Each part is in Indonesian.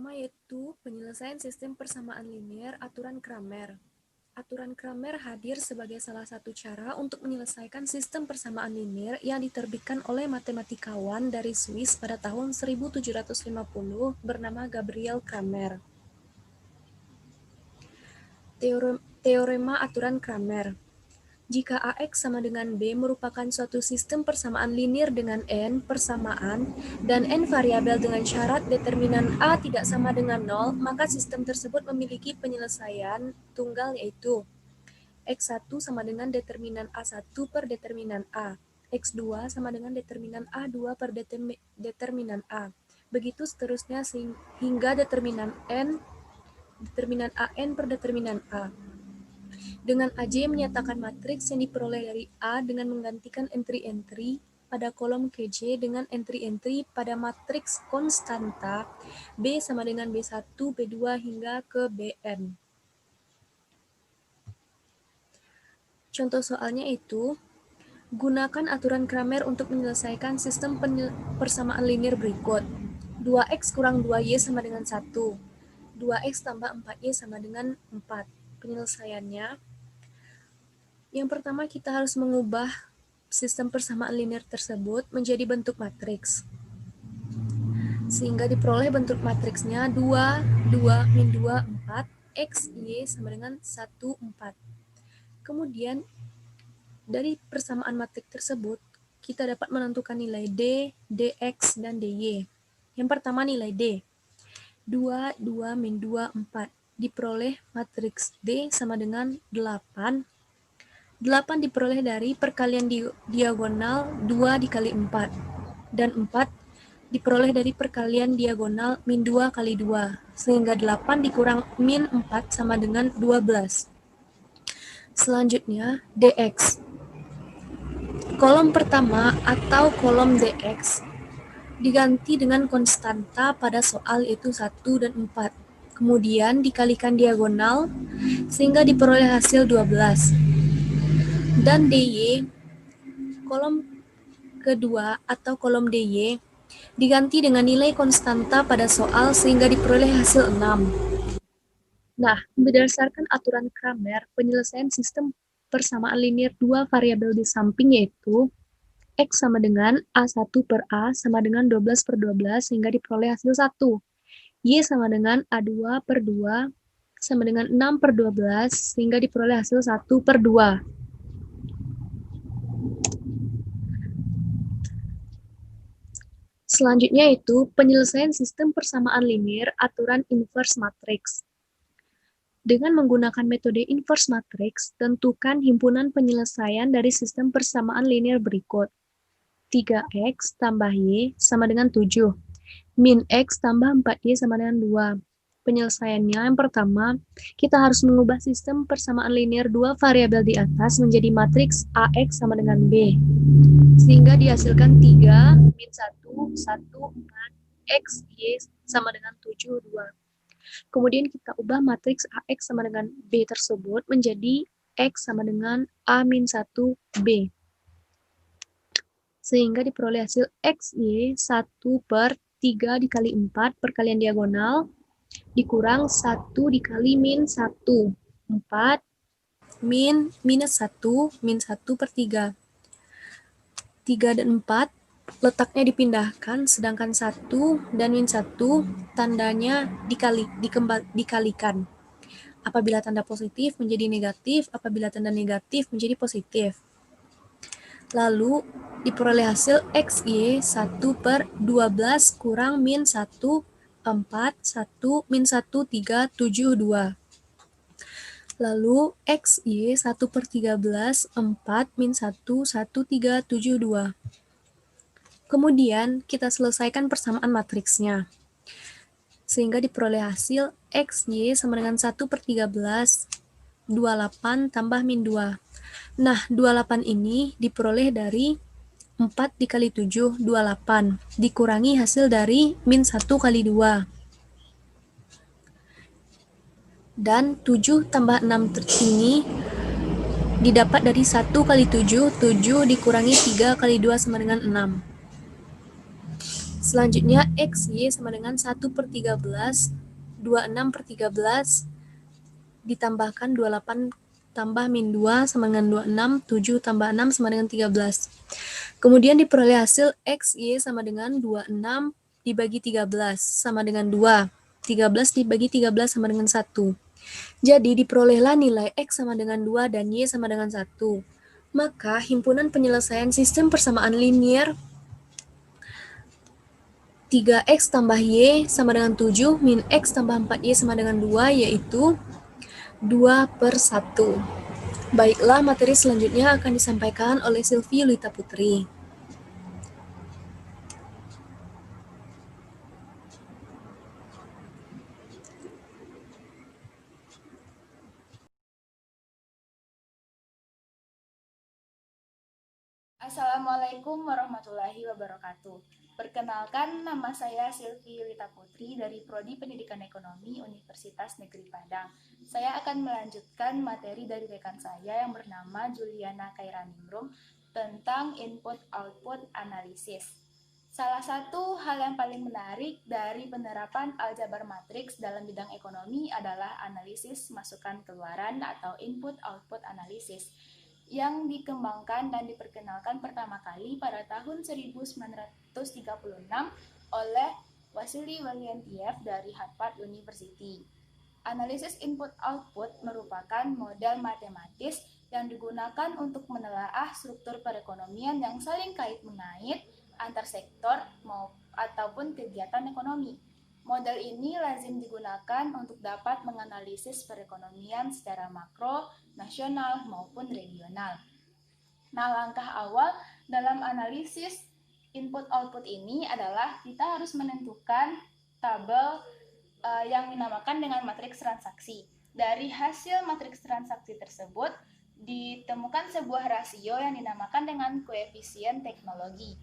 pertama yaitu penyelesaian sistem persamaan linear aturan Cramer. Aturan Cramer hadir sebagai salah satu cara untuk menyelesaikan sistem persamaan linear yang diterbitkan oleh matematikawan dari Swiss pada tahun 1750 bernama Gabriel Cramer. Teorema aturan Cramer. Jika AX sama dengan B merupakan suatu sistem persamaan linear dengan N persamaan dan N variabel dengan syarat determinan A tidak sama dengan 0, maka sistem tersebut memiliki penyelesaian tunggal yaitu X1 sama dengan determinan A1 per determinan A, X2 sama dengan determinan A2 per determinan A. Begitu seterusnya hingga determinan AN per determinan A. Dengan AJ menyatakan matriks yang diperoleh dari A dengan menggantikan entry-entry pada kolom KJ dengan entry-entry pada matriks konstanta B sama dengan B1, B2 hingga ke Bn. Contoh soalnya itu, gunakan aturan Cramer untuk menyelesaikan sistem persamaan linear berikut. 2x kurang 2y sama dengan 1. 2x tambah 4y sama dengan 4. Penyelesaiannya, yang pertama, kita harus mengubah sistem persamaan linear tersebut menjadi bentuk matriks. Sehingga diperoleh bentuk matriksnya 2, 2, min 2, 4, X, Y sama dengan 1, 4. Kemudian, dari persamaan matriks tersebut, kita dapat menentukan nilai D, Dx, dan Dy. Yang pertama nilai D. 2, 2, min 2, 4. Diperoleh matriks D sama dengan 8. 8 diperoleh dari perkalian diagonal 2 dikali 4. Dan 4 diperoleh dari perkalian diagonal min 2 kali 2. Sehingga 8 dikurang min 4 sama dengan 12. Selanjutnya, dx. Kolom pertama atau kolom dx diganti dengan konstanta pada soal yaitu 1 dan 4. Kemudian dikalikan diagonal sehingga diperoleh hasil 12. Dan dy, kolom kedua atau kolom dy diganti dengan nilai konstanta pada soal sehingga diperoleh hasil 6. Nah, berdasarkan aturan Cramer, penyelesaian sistem persamaan linear dua variabel di samping yaitu X sama dengan A1 per A sama dengan 12 per 12 sehingga diperoleh hasil 1. Y sama dengan A2 per 2 sama dengan 6 per 12 sehingga diperoleh hasil 1 per 2. Selanjutnya itu penyelesaian sistem persamaan linear aturan inverse matrix. Dengan menggunakan metode inverse matrix, tentukan himpunan penyelesaian dari sistem persamaan linear berikut. 3x tambah y sama dengan 7. Min x tambah 4y sama dengan 2. Penyelesaiannya yang pertama, kita harus mengubah sistem persamaan linear dua variabel di atas menjadi matriks AX sama dengan B. Sehingga dihasilkan 3, min 1, 1, 4, X, Y sama dengan 7, 2. Kemudian kita ubah matriks AX sama dengan B tersebut menjadi X sama dengan A min 1, B. Sehingga diperoleh hasil XY 1 per 3 dikali 4 perkalian diagonal dikurang 1 dikali min 1. 4 min minus 1 min 1 per 3. 3 dan 4 letaknya dipindahkan, sedangkan 1 dan min 1 tandanya dikalikan. Apabila tanda positif menjadi negatif, apabila tanda negatif menjadi positif. Lalu diperoleh hasil XY 1 per 12 kurang min 1, 4, 1, min 1, 3, 7, 2. Lalu XY 1 per 13, 4, min 1, 1, 3, 7, 2. Kemudian kita selesaikan persamaan matriksnya. Sehingga diperoleh hasil XY sama dengan 1 per 13, 28 tambah min 2. Nah, 28 ini diperoleh dari 4 dikali 7, 28. Dikurangi hasil dari min 1 kali 2. Dan 7 tambah 6 ini didapat dari 1 kali 7, 7 dikurangi 3 kali 2 sama dengan 6. Selanjutnya XY sama dengan 1 per 13, 26 per 13, ditambahkan 28 tambah min 2 sama dengan 26, 7 tambah 6 sama dengan 13. Kemudian diperoleh hasil X, Y sama dengan 26 dibagi 13 sama dengan 2. 13 dibagi 13 sama dengan 1. Jadi diperolehlah nilai X sama dengan 2 dan Y sama dengan 1. Maka himpunan penyelesaian sistem persamaan linier 3X tambah Y sama dengan 7 min X tambah 4Y sama dengan 2 yaitu 2 per 1. Baiklah, materi selanjutnya akan disampaikan oleh Sylvie Yulita Putri. Assalamualaikum warahmatullahi wabarakatuh. Perkenalkan, nama saya Sylvie Yulita Putri dari Prodi Pendidikan Ekonomi Universitas Negeri Padang. Saya akan melanjutkan materi dari rekan saya yang bernama Juliana Kairaningrum tentang input-output analisis. Salah satu hal yang paling menarik dari penerapan aljabar matriks dalam bidang ekonomi adalah analisis masukan keluaran atau input-output analisis yang dikembangkan dan diperkenalkan pertama kali pada tahun 1936 oleh Wassily Leontief dari Harvard University. Analisis input-output merupakan model matematis yang digunakan untuk menelaah struktur perekonomian yang saling kait-mengait antar sektor ataupun kegiatan ekonomi. Model ini lazim digunakan untuk dapat menganalisis perekonomian secara makro, nasional, maupun regional. Nah, langkah awal dalam analisis input-output ini adalah kita harus menentukan tabel yang dinamakan dengan matriks transaksi. Dari hasil matriks transaksi tersebut, ditemukan sebuah rasio yang dinamakan dengan koefisien teknologi.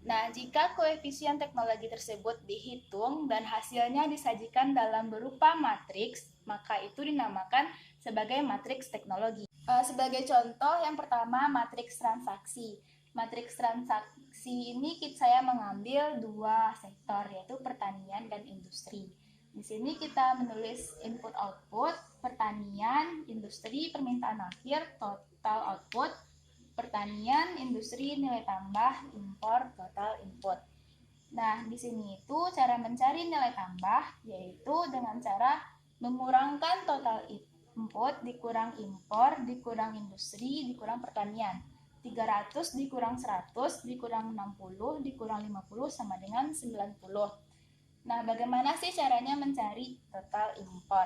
Nah, jika koefisien teknologi tersebut dihitung dan hasilnya disajikan dalam berupa matriks, maka itu dinamakan sebagai matriks teknologi. Sebagai contoh, yang pertama matriks transaksi. Matriks transaksi ini saya mengambil dua sektor, yaitu pertanian dan industri. Di sini kita menulis input-output, pertanian, industri, permintaan akhir, total output, pertanian, industri, nilai tambah, impor, total input. Nah, di sini itu cara mencari nilai tambah yaitu dengan cara mengurangkan total input dikurang impor, dikurang industri, dikurang pertanian. 300 dikurang 100, dikurang 60, dikurang 50 sama dengan 90. Nah, bagaimana sih caranya mencari total impor?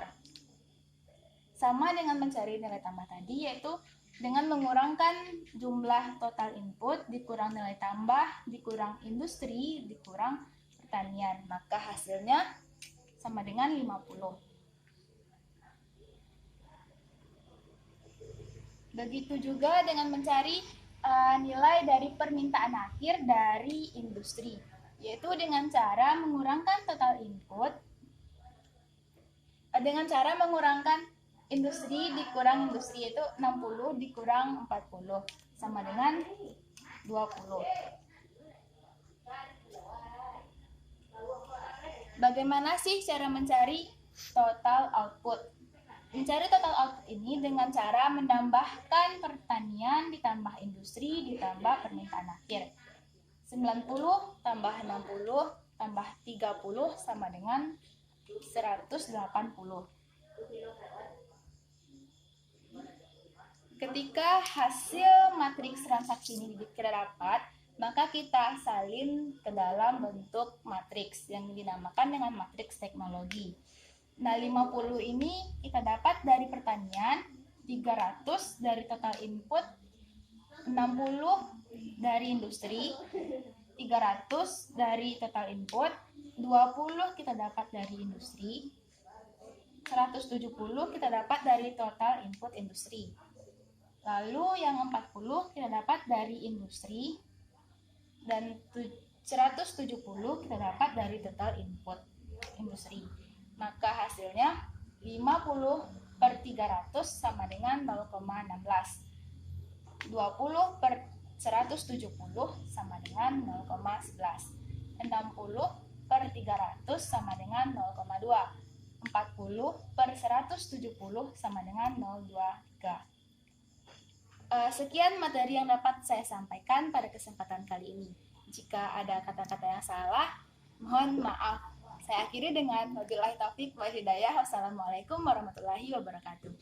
Sama dengan mencari nilai tambah tadi, yaitu dengan mengurangkan jumlah total input, dikurang nilai tambah, dikurang industri, dikurang pertanian. Maka hasilnya sama dengan 50. Begitu juga dengan mencari nilai dari permintaan akhir dari industri, yaitu dengan cara mengurangkan total input, dengan cara mengurangkan industri dikurang industri, yaitu 60 dikurang 40 sama dengan 20. Bagaimana sih cara mencari total output? Mencari total output ini dengan cara menambahkan pertanian ditambah industri ditambah permintaan akhir. 90 tambah 60 tambah 30 sama dengan 180. Ketika hasil matriks transaksi ini kita dapat, maka kita salin ke dalam bentuk matriks yang dinamakan dengan matriks teknologi. Nah, 50 ini kita dapat dari pertanian, 300 dari total input, 60 dari industri, 300 dari total input, 20 kita dapat dari industri, 170 kita dapat dari total input industri. Lalu yang 40 kita dapat dari industri dan 170 kita dapat dari total input industri. Maka hasilnya 50 per 300 sama dengan 0,16. 20 per 170 sama dengan 0,11. 60/300 sama dengan 0,2. 40/170 sama dengan 0,23. Sekian materi yang dapat saya sampaikan pada kesempatan kali ini. Jika ada kata-kata yang salah, mohon maaf. Saya akhiri dengan wabillahi taufik wal hidayah. Wassalamualaikum warahmatullahi wabarakatuh.